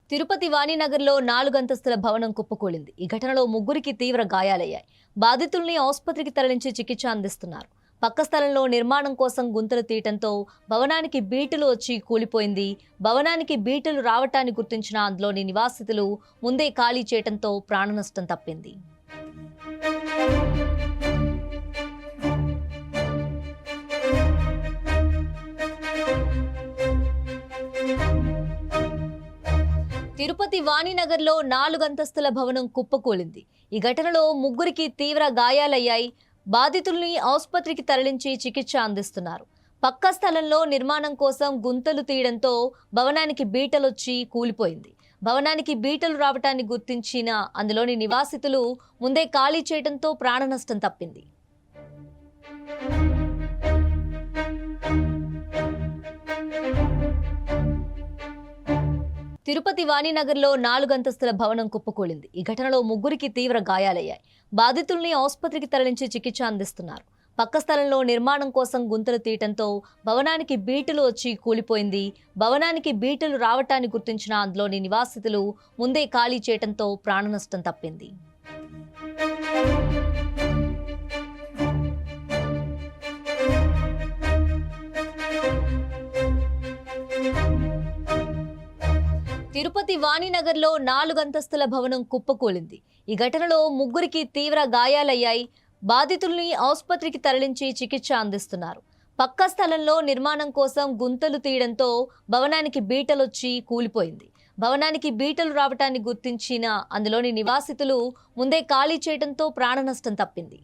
తిరుపతి వాణినగర్లో 4 అంతస్తుల భవనం కుప్పకూలింది. ఈ ఘటనలో ముగ్గురికి తీవ్ర గాయాలయ్యాయి. బాధితుల్ని ఆసుపత్రికి తరలించి చికిత్స అందిస్తున్నారు. పక్క స్థలంలో నిర్మాణం కోసం గుంతలు తీయటంతో భవనానికి బీటలు వచ్చి కూలిపోయింది. భవనానికి బీటలు రావటాన్ని గుర్తించిన అందులోని నివాసితులు ముందే ఖాళీ చేయటంతో ప్రాణనష్టం తప్పింది. తిరుపతి వాణినగర్లో 4 అంతస్తుల భవనం కుప్పకూలింది. ఈ ఘటనలో ముగ్గురికి తీవ్ర గాయాలయ్యాయి. బాధితుల్ని ఆసుపత్రికి తరలించి చికిత్స అందిస్తున్నారు. పక్క స్థలంలో నిర్మాణం కోసం గుంతలు తీయడంతో భవనానికి బీటలొచ్చి కూలిపోయింది. భవనానికి బీటలు రావటాన్ని గుర్తించిన అందులోని నివాసితులు ముందే ఖాళీ చేయడంతో ప్రాణనష్టం తప్పింది. తిరుపతి వాణినగర్లో 4 అంతస్తుల భవనం కుప్పకూలింది. ఈ ఘటనలో ముగ్గురికి తీవ్ర గాయాలయ్యాయి. బాధితుల్ని ఆసుపత్రికి తరలించి చికిత్స అందిస్తున్నారు. పక్క స్థలంలో నిర్మాణం కోసం గుంతలు తీయటంతో భవనానికి బీటలు వచ్చి కూలిపోయింది. భవనానికి బీటలు రావటాన్ని గుర్తించిన అందులోని నివాసితులు ముందే ఖాళీ చేయటంతో ప్రాణనష్టం తప్పింది. తిరుపతి వాణినగర్లో 4 అంతస్తుల భవనం కుప్పకూలింది. ఈ ఘటనలో ముగ్గురికి తీవ్ర గాయాలయ్యాయి. బాధితుల్ని ఆసుపత్రికి తరలించి చికిత్స అందిస్తున్నారు. పక్క స్థలంలో నిర్మాణం కోసం గుంతలు తీయడంతో భవనానికి బీటలొచ్చి కూలిపోయింది. భవనానికి బీటలు రావటాన్ని గుర్తించిన అందులోని నివాసితులు ముందే ఖాళీ చేయడంతో ప్రాణనష్టం తప్పింది.